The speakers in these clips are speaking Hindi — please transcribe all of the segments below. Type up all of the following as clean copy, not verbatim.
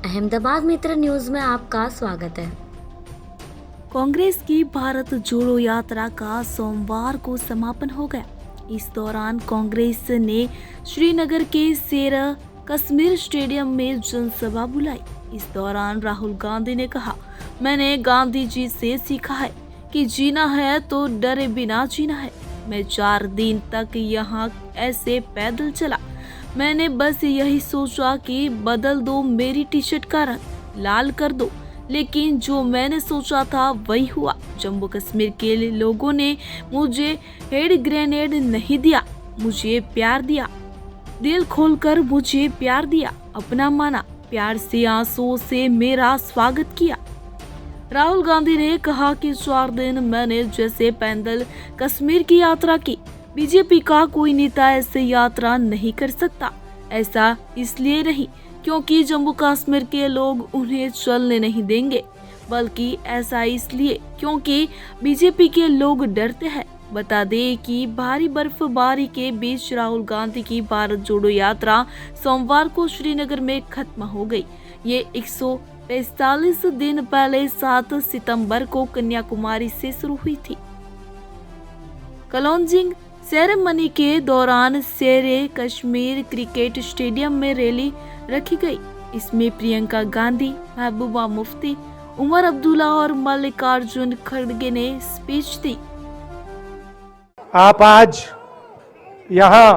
अहमदाबाद मित्र न्यूज में आपका स्वागत है। कांग्रेस की भारत जोड़ो यात्रा का सोमवार को समापन हो गया। इस दौरान कांग्रेस ने श्रीनगर के शेर कश्मीर स्टेडियम में जनसभा बुलाई। इस दौरान राहुल गांधी ने कहा, मैंने गांधी जी से सीखा है कि जीना है तो डरे बिना जीना है। मैं 4 दिन तक यहाँ ऐसे पैदल चला। मैंने बस यही सोचा कि बदल दो मेरी टी शर्ट का रंग, लाल कर दो, लेकिन जो मैंने सोचा था वही हुआ। जम्मू कश्मीर के लोगों ने मुझे हैंड ग्रेनेड नहीं दिया, मुझे प्यार दिया, दिल खोलकर मुझे प्यार दिया, अपना माना, प्यार से आंसुओं से मेरा स्वागत किया। राहुल गांधी ने कहा कि 4 दिन मैंने जैसे पैदल कश्मीर की यात्रा की, बीजेपी का कोई नेता ऐसे यात्रा नहीं कर सकता। ऐसा इसलिए नहीं क्योंकि जम्मू कश्मीर के लोग उन्हें चलने नहीं देंगे, बल्कि ऐसा इसलिए क्योंकि बीजेपी के लोग डरते हैं। बता दें कि भारी बर्फबारी के बीच राहुल गांधी की भारत जोड़ो यात्रा सोमवार को श्रीनगर में खत्म हो गई। ये 145 दिन पहले 7 सितंबर को कन्याकुमारी से शुरू हुई थी। क्लोजिंग सेरेमनी के दौरान शेरे कश्मीर क्रिकेट स्टेडियम में रैली रखी गई। इसमें प्रियंका गांधी, महबूबा मुफ्ती, उमर अब्दुल्ला और मल्लिकार्जुन खड़गे ने स्पीच दी। आप आज यहाँ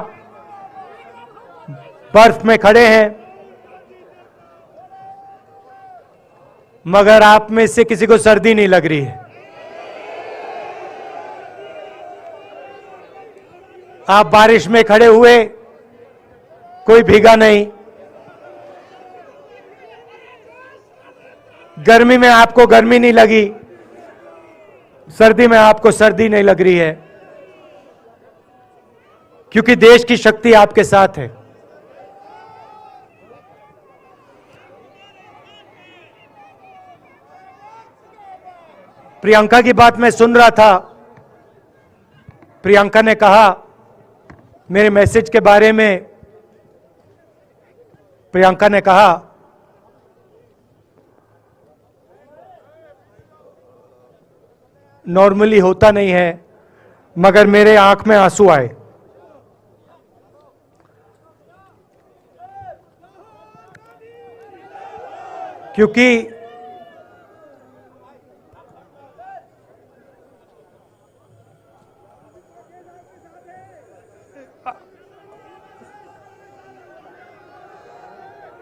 बर्फ में खड़े हैं, मगर आप में से किसी को सर्दी नहीं लग रही है। आप बारिश में खड़े हुए, कोई भीगा नहीं। गर्मी में आपको गर्मी नहीं लगी, सर्दी में आपको सर्दी नहीं लग रही है, क्योंकि देश की शक्ति आपके साथ है। प्रियंका की बात मैं सुन रहा था। प्रियंका ने कहा मेरे मैसेज के बारे में, प्रियंका ने कहा नॉर्मली होता नहीं है, मगर मेरे आंख में आंसू आए। क्योंकि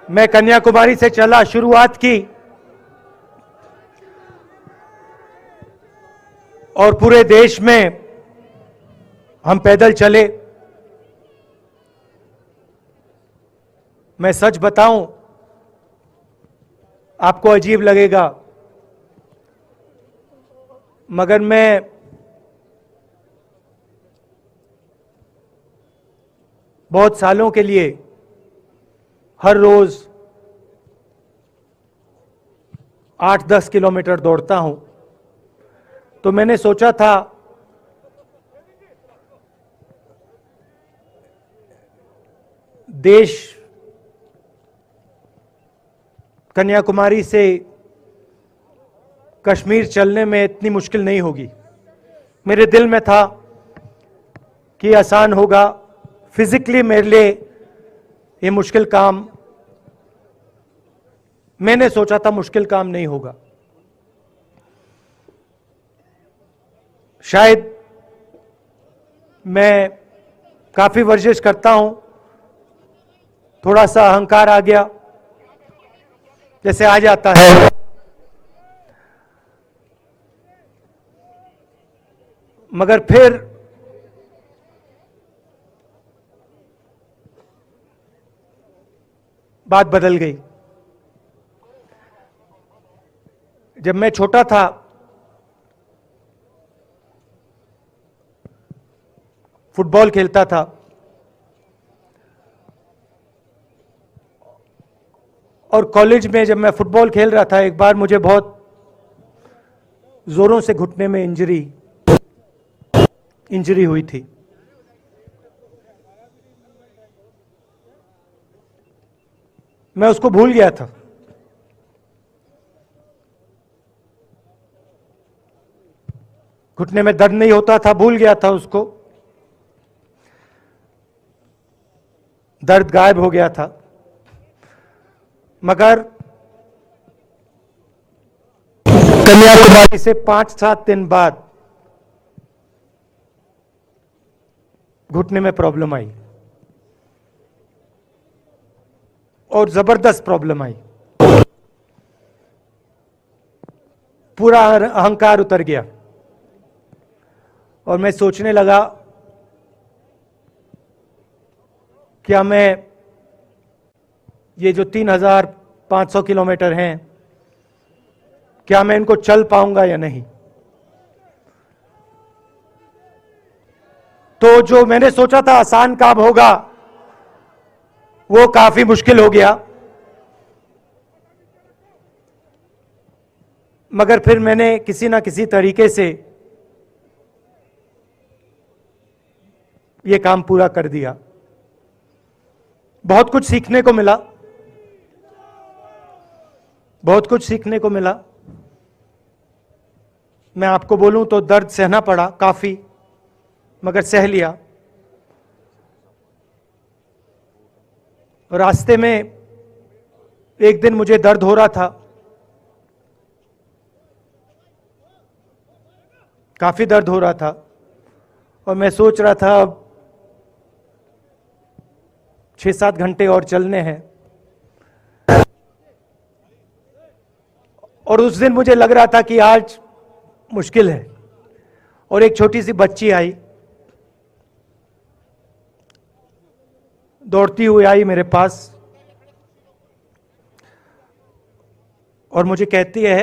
मैं कन्याकुमारी से चला, शुरुआत की और पूरे देश में हम पैदल चले। मैं सच बताऊं, आपको अजीब लगेगा, मगर मैं बहुत सालों के लिए हर रोज 8-10 किलोमीटर दौड़ता हूं। तो मैंने सोचा था देश कन्याकुमारी से कश्मीर चलने में इतनी मुश्किल नहीं होगी। मेरे दिल में था कि आसान होगा। फिजिकली मेरे लिए ये मुश्किल काम, मैंने सोचा था मुश्किल काम नहीं होगा। शायद मैं काफी वर्जिश करता हूं, थोड़ा सा अहंकार आ गया, जैसे आ जाता है। मगर फिर बात बदल गई। जब मैं छोटा था, फुटबॉल खेलता था, और कॉलेज में जब मैं फुटबॉल खेल रहा था, एक बार मुझे बहुत जोरों से घुटने में इंजरी हुई थी। मैं उसको भूल गया था। घुटने में दर्द नहीं होता था, भूल गया था उसको, दर्द गायब हो गया था। मगर कन्याकुमारी से 5-7 दिन बाद घुटने में प्रॉब्लम आई और जबरदस्त प्रॉब्लम आई। पूरा अहंकार उतर गया और मैं सोचने लगा क्या मैं ये जो 3,500 किलोमीटर हैं, क्या मैं इनको चल पाऊंगा या नहीं। तो जो मैंने सोचा था आसान काम होगा वो काफी मुश्किल हो गया। मगर फिर मैंने किसी ना किसी तरीके से ये काम पूरा कर दिया। बहुत कुछ सीखने को मिला, बहुत कुछ सीखने को मिला। मैं आपको बोलूं तो दर्द सहना पड़ा काफी, मगर सह लिया। रास्ते में एक दिन मुझे दर्द हो रहा था, काफी दर्द हो रहा था, और मैं सोच रहा था अब 6-7 घंटे और चलने हैं। और उस दिन मुझे लग रहा था कि आज मुश्किल है। और एक छोटी सी बच्ची आई, दौड़ती हुई आई मेरे पास और मुझे कहती है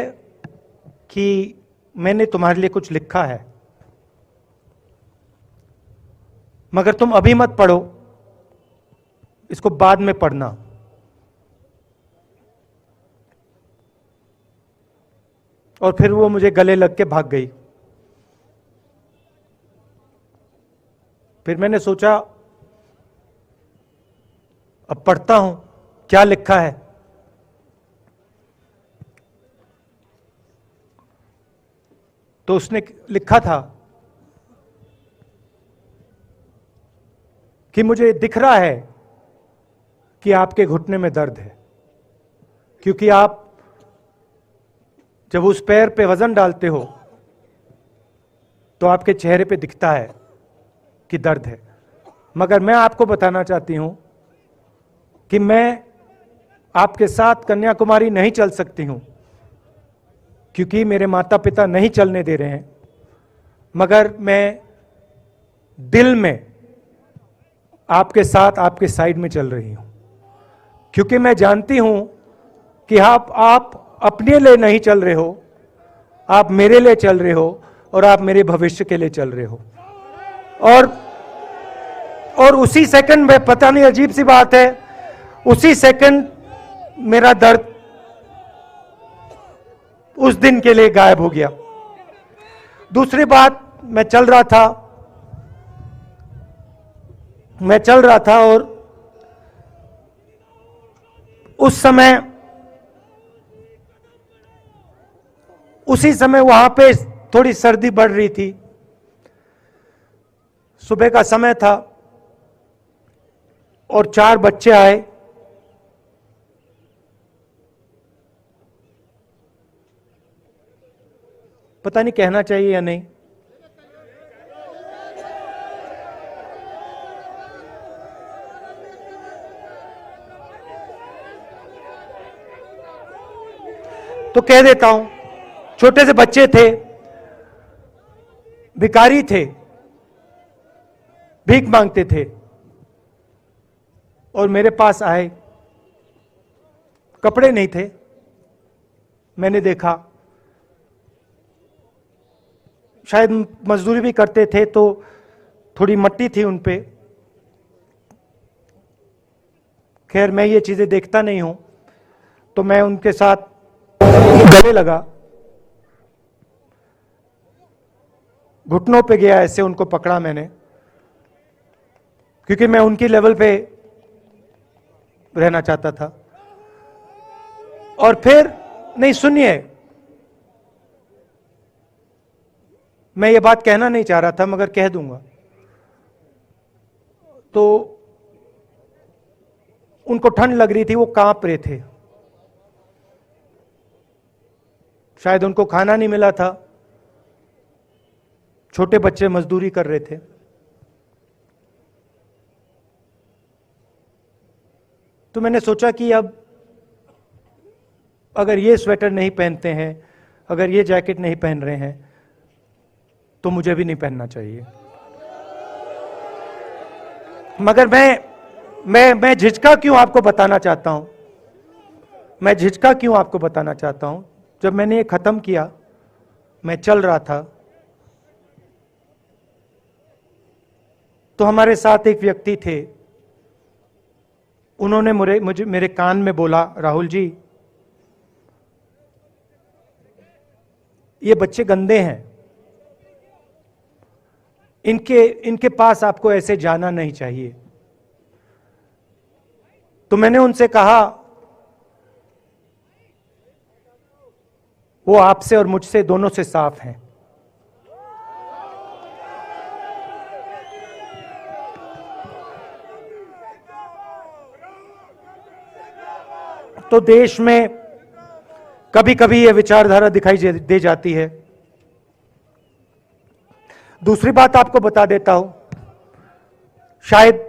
कि मैंने तुम्हारे लिए कुछ लिखा है, मगर तुम अभी मत पढ़ो, इसको बाद में पढ़ना। और फिर वो मुझे गले लग के भाग गई। फिर मैंने सोचा अब पढ़ता हूं क्या लिखा है। तो उसने लिखा था कि मुझे दिख रहा है कि आपके घुटने में दर्द है, क्योंकि आप जब उस पैर पे वजन डालते हो तो आपके चेहरे पे दिखता है कि दर्द है। मगर मैं आपको बताना चाहती हूं कि मैं आपके साथ कन्याकुमारी नहीं चल सकती हूं, क्योंकि मेरे माता पिता नहीं चलने दे रहे हैं। मगर मैं दिल में आपके साथ, आपके साइड में चल रही हूं, क्योंकि मैं जानती हूं कि आप अपने लिए नहीं चल रहे हो, आप मेरे लिए चल रहे हो और आप मेरे भविष्य के लिए चल रहे हो। और उसी सेकंड में, पता नहीं अजीब सी बात है, उसी सेकंड मेरा दर्द उस दिन के लिए गायब हो गया। दूसरी बात, मैं चल रहा था और उसी समय वहां पे थोड़ी सर्दी बढ़ रही थी। सुबह का समय था और 4 बच्चे आए। पता नहीं कहना चाहिए या नहीं। तो कह देता हूं, छोटे से बच्चे थे, भिखारी थे, भीख मांगते थे और मेरे पास आए। कपड़े नहीं थे, मैंने देखा, शायद मजदूरी भी करते थे तो थोड़ी मट्टी थी उन पे। खैर, मैं ये चीजें देखता नहीं हूं, तो मैं उनके साथ गले लगा, घुटनों पे गया, ऐसे उनको पकड़ा मैंने, क्योंकि मैं उनकी लेवल पे रहना चाहता था। और फिर, नहीं सुनिए, मैं ये बात कहना नहीं चाह रहा था मगर कह दूंगा। तो उनको ठंड लग रही थी, वो कांप रहे थे, शायद उनको खाना नहीं मिला था, छोटे बच्चे मजदूरी कर रहे थे। तो मैंने सोचा कि अब अगर ये स्वेटर नहीं पहनते हैं, अगर ये जैकेट नहीं पहन रहे हैं, तो मुझे भी नहीं पहनना चाहिए। मगर मैं झिझका क्यों आपको बताना चाहता हूं, मैं झिझका क्यों आपको बताना चाहता हूं। जब मैंने ये खत्म किया, मैं चल रहा था, तो हमारे साथ एक व्यक्ति थे, उन्होंने मुझे मेरे कान में बोला, राहुल जी ये बच्चे गंदे हैं, इनके पास आपको ऐसे जाना नहीं चाहिए। तो मैंने उनसे कहा, वो आपसे और मुझसे दोनों से साफ हैं। तो देश में कभी कभी यह विचारधारा दिखाई दे जाती है। दूसरी बात आपको बता देता हूं, शायद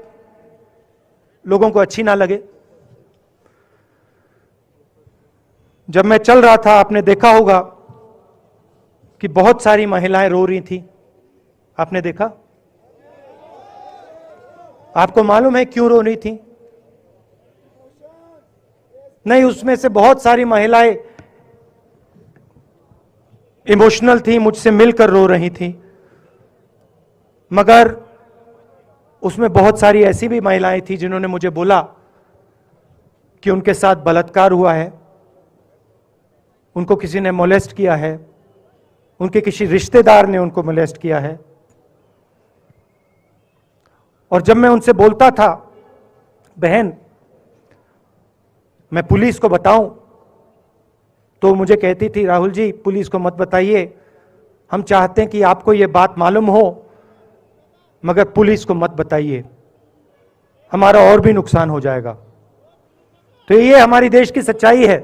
लोगों को अच्छी ना लगे। जब मैं चल रहा था, आपने देखा होगा कि बहुत सारी महिलाएं रो रही थी। आपने देखा? आपको मालूम है क्यों रो रही थी? नहीं, उसमें से बहुत सारी महिलाएं इमोशनल थी, मुझसे मिलकर रो रही थी। मगर उसमें बहुत सारी ऐसी भी महिलाएं थी जिन्होंने मुझे बोला कि उनके साथ बलात्कार हुआ है, उनको किसी ने मोलेस्ट किया है, उनके किसी रिश्तेदार ने उनको मोलेस्ट किया है। और जब मैं उनसे बोलता था, बहन मैं पुलिस को बताऊं, तो मुझे कहती थी, राहुल जी पुलिस को मत बताइए, हम चाहते हैं कि आपको यह बात मालूम हो, मगर पुलिस को मत बताइए, हमारा और भी नुकसान हो जाएगा। तो ये हमारी देश की सच्चाई है।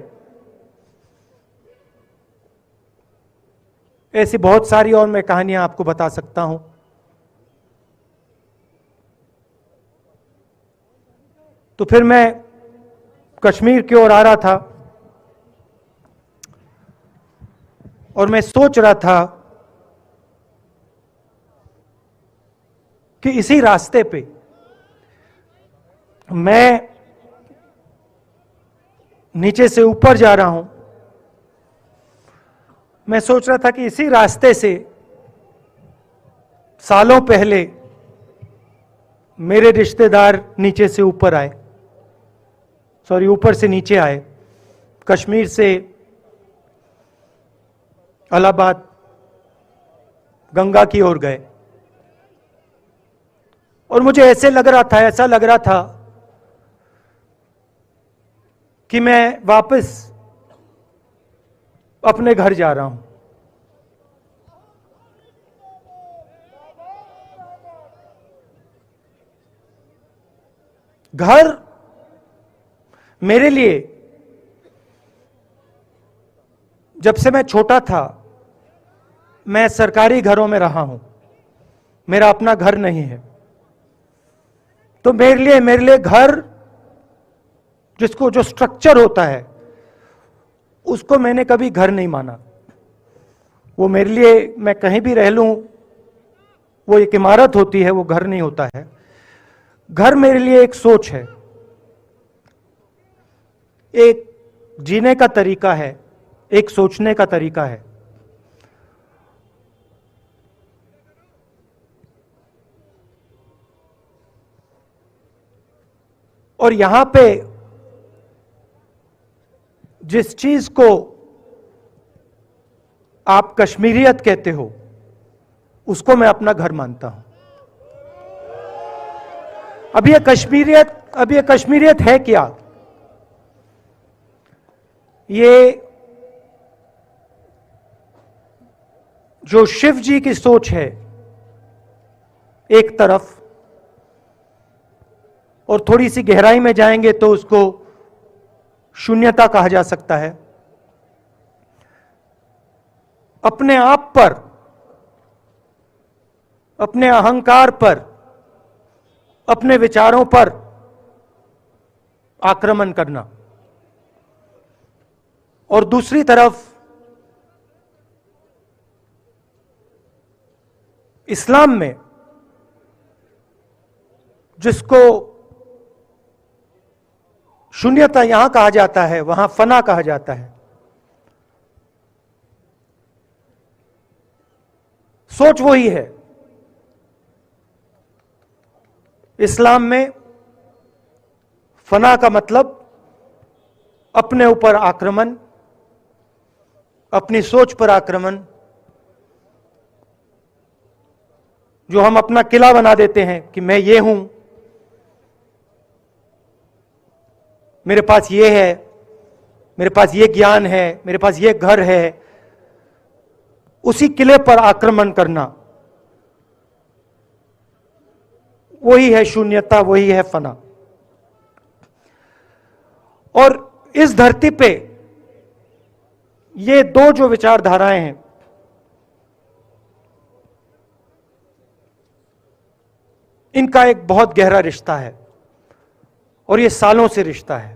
ऐसी बहुत सारी और मैं कहानियां आपको बता सकता हूं। तो फिर मैं कश्मीर की ओर आ रहा था और मैं सोच रहा था कि इसी रास्ते पे मैं नीचे से ऊपर जा रहा हूं। मैं सोच रहा था कि इसी रास्ते से सालों पहले मेरे रिश्तेदार नीचे से ऊपर आए, सॉरी ऊपर से नीचे आए, कश्मीर से इलाहाबाद गंगा की ओर गए। और मुझे ऐसा लग रहा था कि मैं वापस अपने घर जा रहा हूं। घर मेरे लिए, जब से मैं छोटा था, मैं सरकारी घरों में रहा हूं, मेरा अपना घर नहीं है। तो मेरे लिए घर, जिसको जो स्ट्रक्चर होता है, उसको मैंने कभी घर नहीं माना। वो मेरे लिए, मैं कहीं भी रह लूं, वो एक इमारत होती है, वो घर नहीं होता है। घर मेरे लिए एक सोच है, एक जीने का तरीका है, एक सोचने का तरीका है। और यहां पे जिस चीज को आप कश्मीरियत कहते हो, उसको मैं अपना घर मानता हूं। अब ये कश्मीरियत है क्या? जो शिव जी की सोच है एक तरफ, और थोड़ी सी गहराई में जाएंगे तो उसको शून्यता कहा जा सकता है। अपने आप पर, अपने अहंकार पर, अपने विचारों पर आक्रमण करना, और दूसरी तरफ इस्लाम में जिसको शून्यता यहां कहा जाता है, वहां फना कहा जाता है। सोच वही है। इस्लाम में फना का मतलब अपने ऊपर आक्रमण, अपनी सोच पर आक्रमण, जो हम अपना किला बना देते हैं कि मैं ये हूं, मेरे पास ये है, मेरे पास ये ज्ञान है, मेरे पास ये घर है, उसी किले पर आक्रमण करना, वही है शून्यता, वही है फना। और इस धरती पे ये दो जो विचारधाराएं हैं, इनका एक बहुत गहरा रिश्ता है, और ये सालों से रिश्ता है,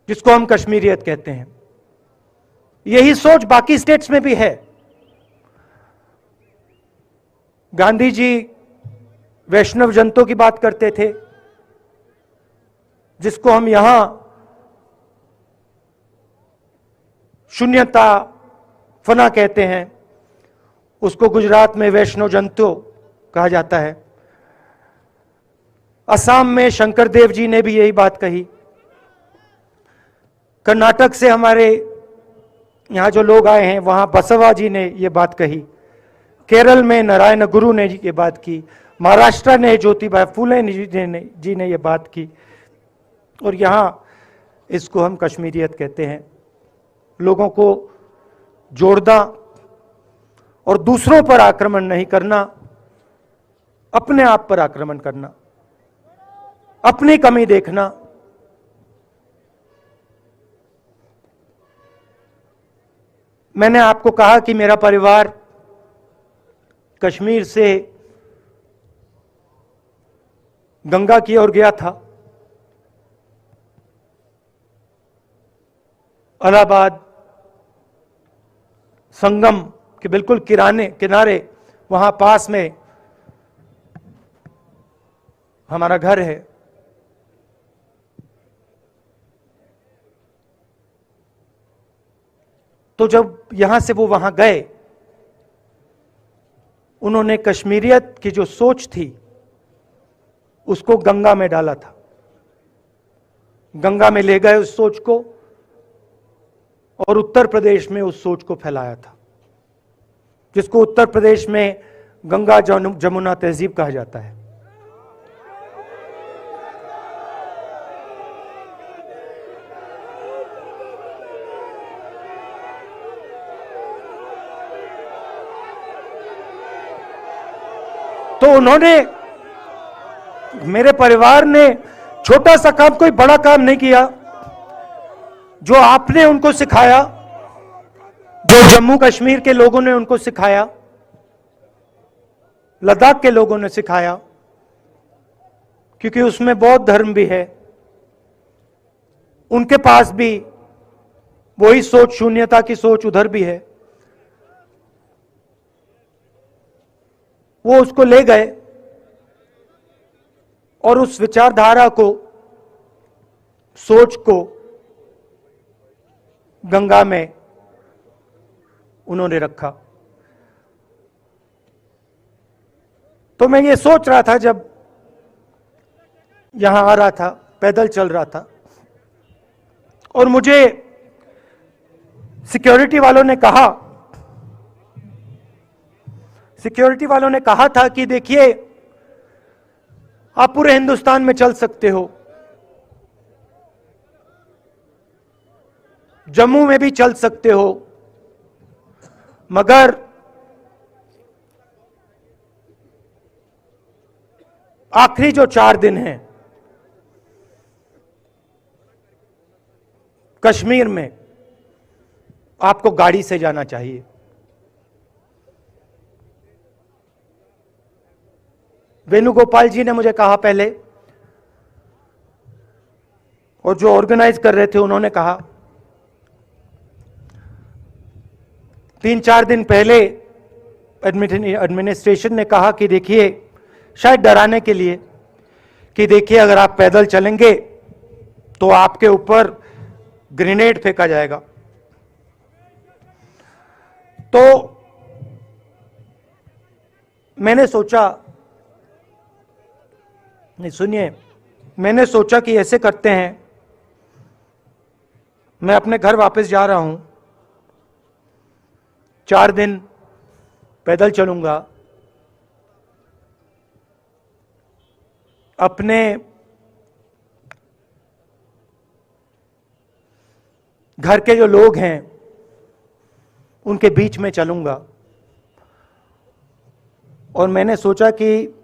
जिसको हम कश्मीरियत कहते हैं। यही सोच बाकी स्टेट्स में भी है। गांधी जी वैष्णव जनतों की बात करते थे, जिसको हम यहां शून्यता, फना कहते हैं, उसको गुजरात में वैष्णव जनतो कहा जाता है। असम में शंकर देव जी ने भी यही बात कही। कर्नाटक से हमारे यहां जो लोग आए हैं, वहां बसवा जी ने यह बात कही। केरल में नारायण गुरु ने ये बात की। महाराष्ट्र ने ज्योतिबा फुले जी ने यह बात की। और यहां इसको हम कश्मीरियत कहते हैं। लोगों को जोड़ना और दूसरों पर आक्रमण नहीं करना, अपने आप पर आक्रमण करना, अपनी कमी देखना। मैंने आपको कहा कि मेरा परिवार कश्मीर से गंगा की ओर गया था। इलाहाबाद संगम के बिल्कुल किनारे वहां पास में हमारा घर है। तो जब यहां से वो वहां गए, उन्होंने कश्मीरियत की जो सोच थी उसको गंगा में डाला था। गंगा में ले गए उस सोच को, और उत्तर प्रदेश में उस सोच को फैलाया था, जिसको उत्तर प्रदेश में गंगा जमुना तहजीब कहा जाता है। तो उन्होंने, मेरे परिवार ने छोटा सा काम, कोई बड़ा काम नहीं किया। जो आपने उनको सिखाया, जो जम्मू कश्मीर के लोगों ने उनको सिखाया, लद्दाख के लोगों ने सिखाया, क्योंकि उसमें बौद्ध धर्म भी है, उनके पास भी वही सोच, शून्यता की सोच उधर भी है। वो उसको ले गए और उस विचारधारा को, सोच को गंगा में उन्होंने रखा। तो मैं ये सोच रहा था, जब यहां आ रहा था, पैदल चल रहा था, और मुझे सिक्योरिटी वालों ने कहा था कि देखिए, आप पूरे हिंदुस्तान में चल सकते हो, जम्मू में भी चल सकते हो, मगर आखिरी जो 4 दिन हैं कश्मीर में आपको गाड़ी से जाना चाहिए। वेणुगोपाल जी ने मुझे कहा पहले, और जो ऑर्गेनाइज कर रहे थे उन्होंने कहा, 3-4 दिन पहले एडमिनिस्ट्रेशन ने कहा कि देखिए, शायद डराने के लिए, कि देखिए अगर आप पैदल चलेंगे तो आपके ऊपर ग्रेनेड फेंका जाएगा। तो मैंने सोचा, नहीं सुनिए, मैंने सोचा कि ऐसे करते हैं, मैं अपने घर वापस जा रहा हूं, 4 दिन पैदल चलूंगा, अपने घर के जो लोग हैं उनके बीच में चलूंगा। और मैंने सोचा कि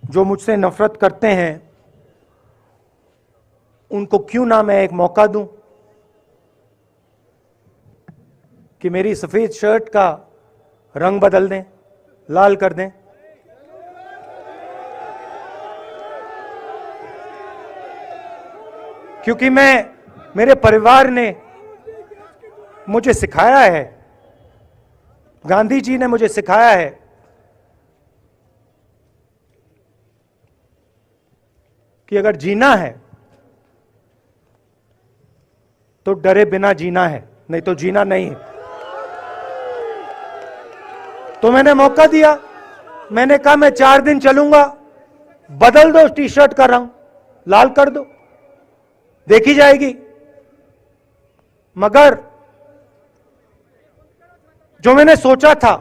जो मुझसे नफरत करते हैं उनको क्यों ना मैं एक मौका दूं कि मेरी सफेद शर्ट का रंग बदल दें, लाल कर दें। क्योंकि मेरे परिवार ने मुझे सिखाया है, गांधी जी ने मुझे सिखाया है कि अगर जीना है तो डरे बिना जीना है, नहीं तो जीना नहीं है। तो मैंने मौका दिया, मैंने कहा मैं 4 दिन चलूंगा, बदल दो टी शर्ट का रंग, लाल कर दो, देखी जाएगी। मगर जो मैंने सोचा था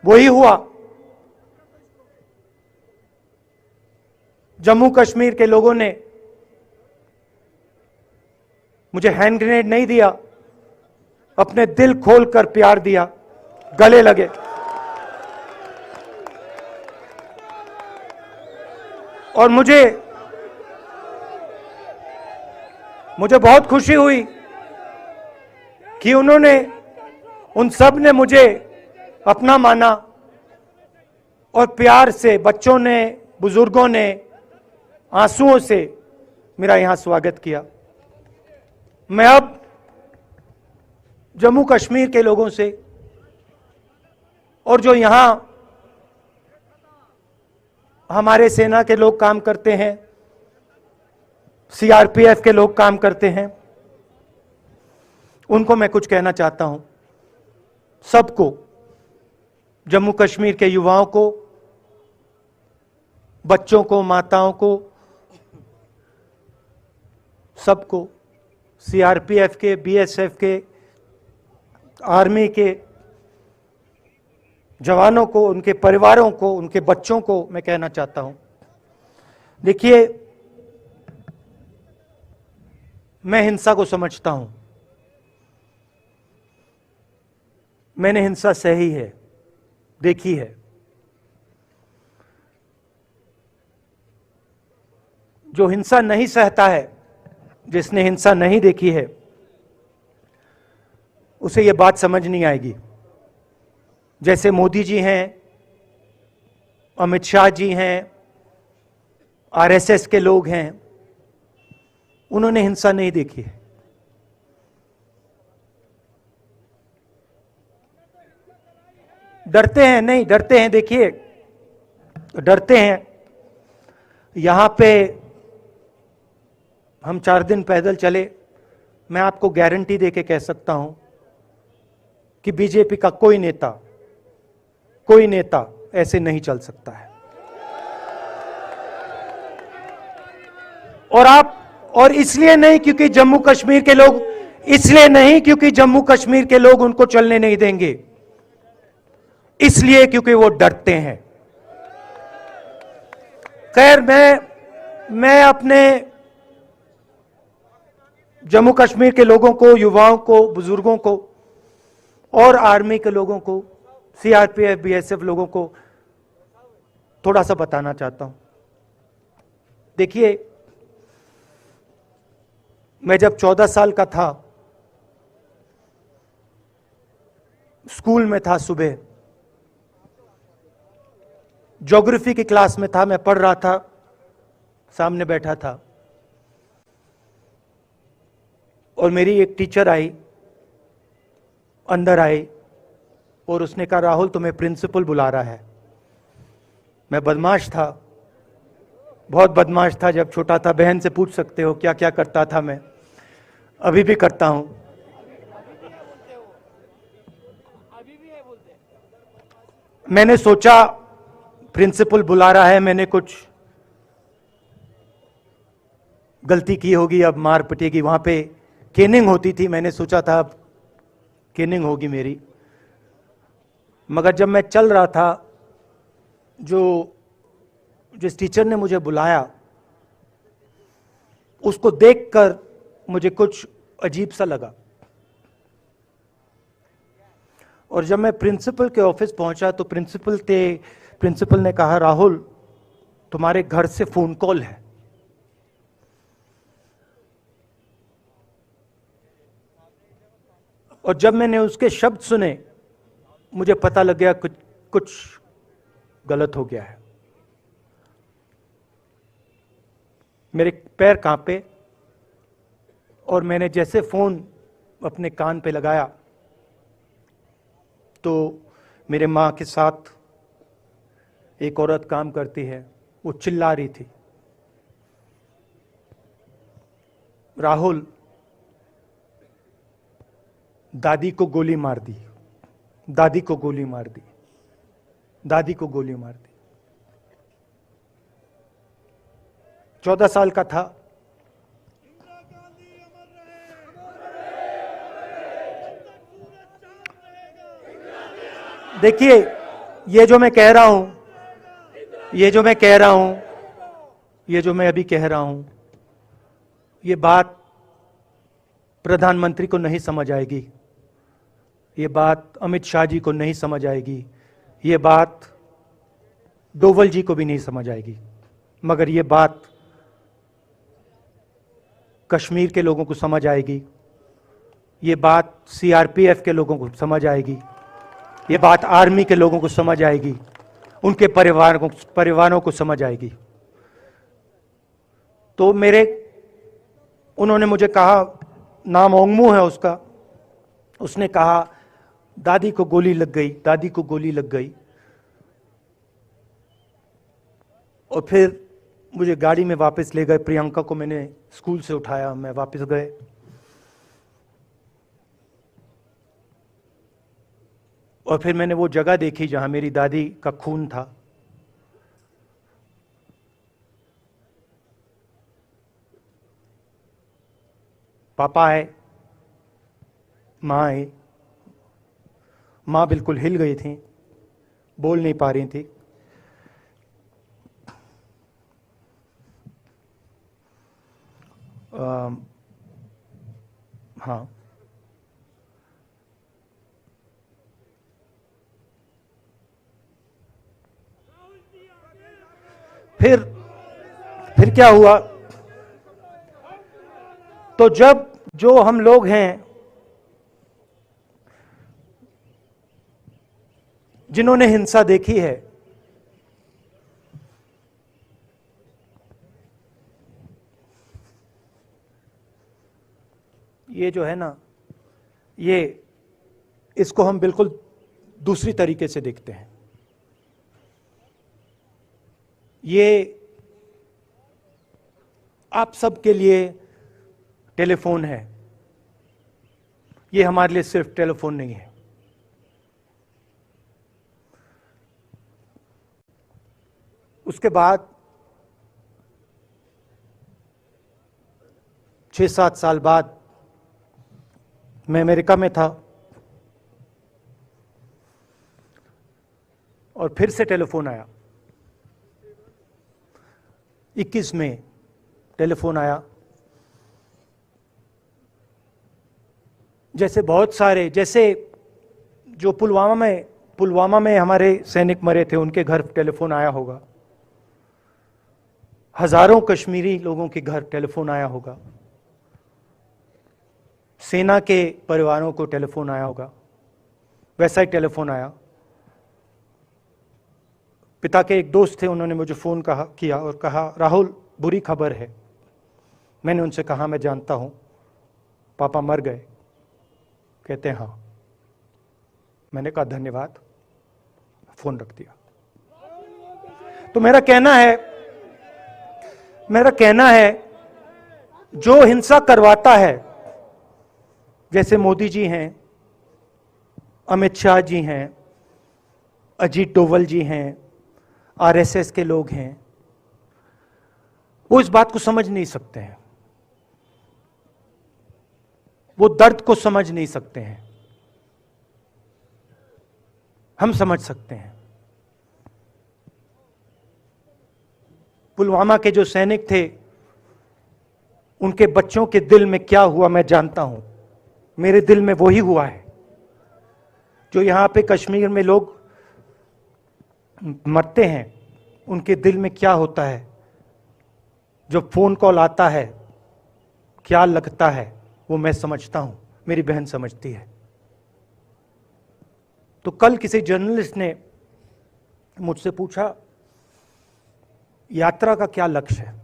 वही हुआ। जम्मू कश्मीर के लोगों ने मुझे हैंड ग्रेनेड नहीं दिया, अपने दिल खोलकर प्यार दिया, गले लगे। और मुझे बहुत खुशी हुई कि उन सब ने मुझे अपना माना, और प्यार से बच्चों ने, बुजुर्गों ने आंसुओं से मेरा यहां स्वागत किया। मैं अब जम्मू कश्मीर के लोगों से, और जो यहां हमारे सेना के लोग काम करते हैं, सीआरपीएफ के लोग काम करते हैं, उनको मैं कुछ कहना चाहता हूं। सबको, जम्मू कश्मीर के युवाओं को, बच्चों को, माताओं को, सबको, सीआरपीएफ के, बीएसएफ के, आर्मी के जवानों को, उनके परिवारों को, उनके बच्चों को मैं कहना चाहता हूं, देखिए, मैं हिंसा को समझता हूं, मैंने हिंसा सही है, देखी है। जो हिंसा नहीं सहता है, जिसने हिंसा नहीं देखी है, उसे यह बात समझ नहीं आएगी। जैसे मोदी जी हैं, अमित शाह जी हैं, आरएसएस के लोग हैं, उन्होंने हिंसा नहीं देखी है। डरते हैं, नहीं डरते हैं, देखिए डरते हैं। यहां पे हम 4 दिन पैदल चले, मैं आपको गारंटी देके कह सकता हूं कि बीजेपी का कोई नेता ऐसे नहीं चल सकता है। और इसलिए नहीं क्योंकि जम्मू कश्मीर के लोग, इसलिए नहीं क्योंकि जम्मू कश्मीर के लोग उनको चलने नहीं देंगे, इसलिए क्योंकि वो डरते हैं। खैर, मैं अपने जम्मू कश्मीर के लोगों को, युवाओं को, बुजुर्गों को और आर्मी के लोगों को, सीआरपीएफ, बीएसएफ लोगों को थोड़ा सा बताना चाहता हूं। देखिए, मैं जब 14 साल का था, स्कूल में था, सुबह ज्योग्राफी की क्लास में था, मैं पढ़ रहा था, सामने बैठा था और मेरी एक टीचर आई, अंदर आई और उसने कहा, राहुल तुम्हें प्रिंसिपल बुला रहा है। मैं बदमाश था, बहुत बदमाश था जब छोटा था। बहन से पूछ सकते हो क्या क्या करता था मैं, अभी भी करता हूं। मैंने सोचा प्रिंसिपल बुला रहा है, मैंने कुछ गलती की होगी, अब मार पिटेगी। वहां पे केनिंग होती थी, मैंने सोचा था अब केनिंग होगी मेरी। मगर जब मैं चल रहा था, जिस टीचर ने मुझे बुलाया, उसको देखकर मुझे कुछ अजीब सा लगा। और जब मैं प्रिंसिपल के ऑफिस पहुंचा तो प्रिंसिपल ने कहा, राहुल तुम्हारे घर से फोन कॉल है। और जब मैंने उसके शब्द सुने, मुझे पता लग गया कुछ गलत हो गया है। मेरे पैर कांपे और मैंने जैसे फोन अपने कान पे लगाया तो मेरे मां के साथ एक औरत काम करती है, वो चिल्ला रही थी, राहुल दादी को गोली मार दी, दादी को गोली मार दी, दादी को गोली मार दी। 14 साल का था। देखिए, ये जो मैं कह रहा हूं, ये जो मैं अभी कह रहा हूं, ये बात प्रधानमंत्री को नहीं समझ आएगी, ये बात अमित शाह जी को नहीं समझ आएगी, ये बात डोवल जी को भी नहीं समझ आएगी, मगर ये बात कश्मीर के लोगों को समझ आएगी, ये बात सीआरपीएफ के लोगों को समझ आएगी, ये बात आर्मी के लोगों को समझ आएगी, उनके परिवारों को समझ आएगी। तो उन्होंने मुझे कहा, नाम ओंगमू है उसका, उसने कहा दादी को गोली लग गई, दादी को गोली लग गई। और फिर मुझे गाड़ी में वापस ले गए, प्रियंका को मैंने स्कूल से उठाया, मैं वापस गए। और फिर मैंने वो जगह देखी जहां मेरी दादी का खून था। पापा आए, मां आई, मां बिल्कुल हिल गई थी, बोल नहीं पा रही थी। हाँ, फिर क्या हुआ, तो जो हम लोग हैं जिन्होंने हिंसा देखी है, ये जो है ना, इसको हम बिल्कुल दूसरी तरीके से देखते हैं। ये आप सबके लिए टेलीफोन है, ये हमारे लिए सिर्फ टेलीफोन नहीं है। उसके बाद 6-7 साल बाद मैं अमेरिका में था और फिर से टेलीफोन आया 21 मई टेलीफोन आया, जैसे बहुत सारे, जैसे जो पुलवामा में हमारे सैनिक मरे थे उनके घर टेलीफोन आया होगा, हजारों कश्मीरी लोगों के घर टेलीफोन आया होगा, सेना के परिवारों को टेलीफोन आया होगा, वैसा ही टेलीफोन आया। पिता के एक दोस्त थे, उन्होंने मुझे फोन किया और कहा, राहुल बुरी खबर है। मैंने उनसे कहा, मैं जानता हूं, पापा मर गए। कहते हैं हाँ। मैंने कहा धन्यवाद, फोन रख दिया। तो मेरा कहना है जो हिंसा करवाता है, जैसे मोदी जी हैं, अमित शाह जी हैं, अजीत डोवल जी हैं, आरएसएस के लोग हैं, वो इस बात को समझ नहीं सकते हैं, वो दर्द को समझ नहीं सकते हैं। हम समझ सकते हैं। पुलवामा के जो सैनिक थे, उनके बच्चों के दिल में क्या हुआ मैं जानता हूं। मेरे दिल में वही हुआ है जो यहां पे कश्मीर में लोग मरते हैं, उनके दिल में क्या होता है। जब फोन कॉल आता है क्या लगता है, वो मैं समझता हूं, मेरी बहन समझती है। तो कल किसी जर्नलिस्ट ने मुझसे पूछा, यात्रा का क्या लक्ष्य है।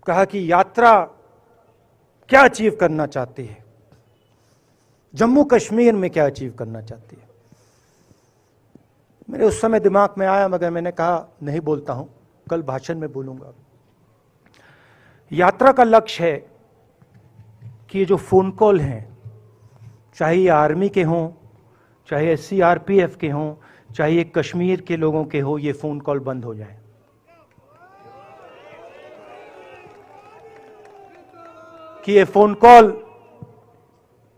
कहा कि यात्रा क्या अचीव करना चाहती है, जम्मू कश्मीर में क्या अचीव करना चाहती है। मेरे उस समय दिमाग में आया, मगर मैंने कहा नहीं बोलता हूं, कल भाषण में बोलूंगा। यात्रा का लक्ष्य है कि ये जो फोन कॉल हैं, चाहे ये आर्मी के हों, चाहे सीआरपीएफ के हों, चाहे ये कश्मीर के लोगों के हो, ये फोन कॉल बंद हो जाए। कि ये फोन कॉल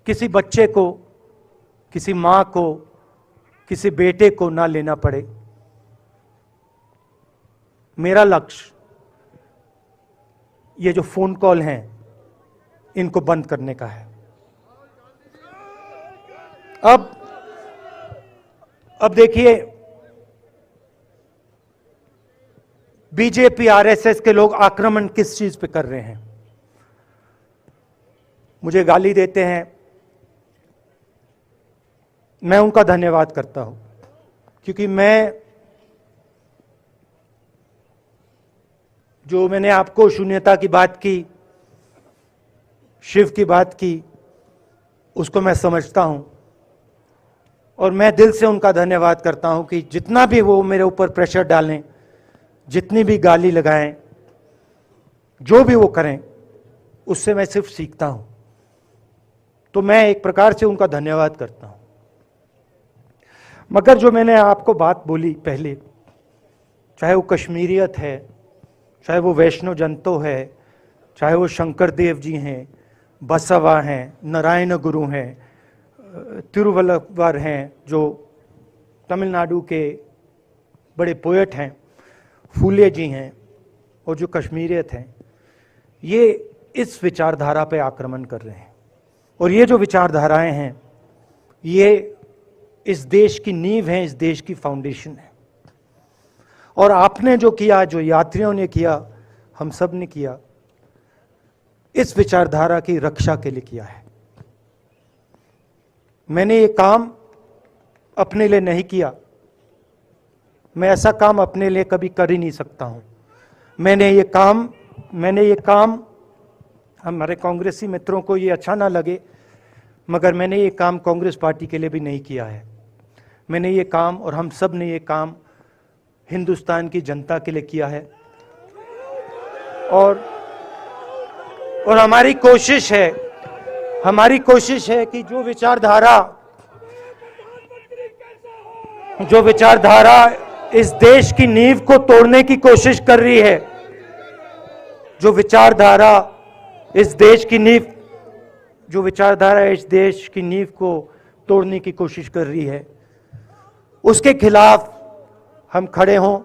किसी बच्चे को, किसी मां को, किसी बेटे को ना लेना पड़े। मेरा लक्ष्य ये जो फोन कॉल हैं, इनको बंद करने का है। अब देखिए, बीजेपी आरएसएस के लोग आक्रमण किस चीज पे कर रहे हैं। मुझे गाली देते हैं, मैं उनका धन्यवाद करता हूं, क्योंकि मैंने आपको शून्यता की बात की, शिव की बात की, उसको मैं समझता हूं और मैं दिल से उनका धन्यवाद करता हूं कि जितना भी वो मेरे ऊपर प्रेशर डालें, जितनी भी गाली लगाएं, जो भी वो करें, उससे मैं सिर्फ सीखता हूं। तो मैं एक प्रकार से उनका धन्यवाद करता हूं। मगर जो मैंने आपको बात बोली पहले, चाहे वो कश्मीरियत है, चाहे वो वैष्णव जनतो है, चाहे वो शंकर देव जी हैं, बसवा हैं, नारायण गुरु हैं, तिरुवल्लुवर हैं, जो तमिलनाडु के बड़े पोएट हैं, फूले जी हैं, और जो कश्मीरियत हैं, ये इस विचारधारा पे आक्रमण कर रहे हैं। और ये जो विचारधाराएं हैं, ये इस देश की नींव है, इस देश की फाउंडेशन है। और आपने जो किया, जो यात्रियों ने किया, हम सब ने किया, इस विचारधारा की रक्षा के लिए किया है। मैंने ये काम अपने लिए नहीं किया, मैं ऐसा काम अपने लिए कभी कर ही नहीं सकता हूं। मैंने ये काम हमारे कांग्रेसी मित्रों को ये अच्छा ना लगे, मगर मैंने ये काम कांग्रेस पार्टी के लिए भी नहीं किया है। मैंने ये काम, और हम सब ने ये काम हिंदुस्तान की जनता के लिए किया है। और हमारी कोशिश है कि जो विचारधारा इस देश की नींव को तोड़ने की कोशिश कर रही है, जो विचारधारा इस देश की नींव को तोड़ने की कोशिश कर रही है, उसके खिलाफ हम खड़े हों,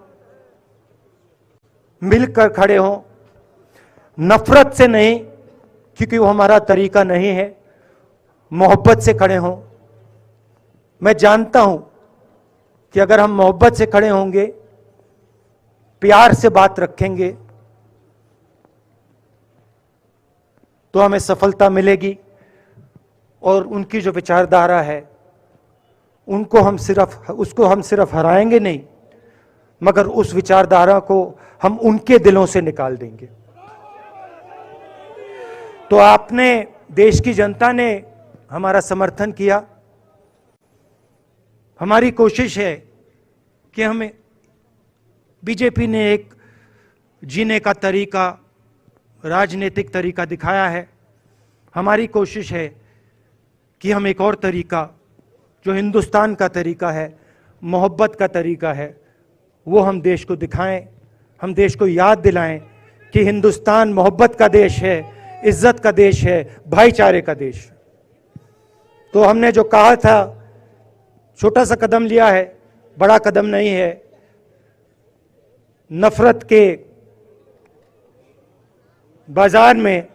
मिलकर खड़े हों, नफरत से नहीं, क्योंकि वो हमारा तरीका नहीं है, मोहब्बत से खड़े हों। मैं जानता हूं कि अगर हम मोहब्बत से खड़े होंगे, प्यार से बात रखेंगे, तो हमें सफलता मिलेगी। और उनकी जो विचारधारा है, उसको हम सिर्फ हराएंगे नहीं, मगर उस विचारधारा को हम उनके दिलों से निकाल देंगे। तो आपने, देश की जनता ने हमारा समर्थन किया। हमारी कोशिश है कि हमें, बीजेपी ने एक जीने का तरीका, राजनीतिक तरीका दिखाया है। हमारी कोशिश है कि हम एक और तरीका, जो हिंदुस्तान का तरीका है, मोहब्बत का तरीका है, वो हम देश को दिखाएं। हम देश को याद दिलाएं कि हिंदुस्तान मोहब्बत का देश है, इज्जत का देश है, भाईचारे का देश। तो हमने जो कहा था, छोटा सा कदम लिया है, बड़ा कदम नहीं है। नफरत के बाजार में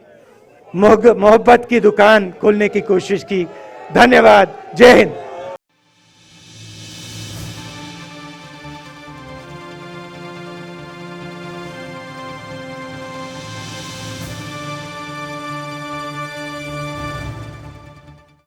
मोहब्बत की दुकान खोलने की कोशिश की। धन्यवाद। जय हिंद।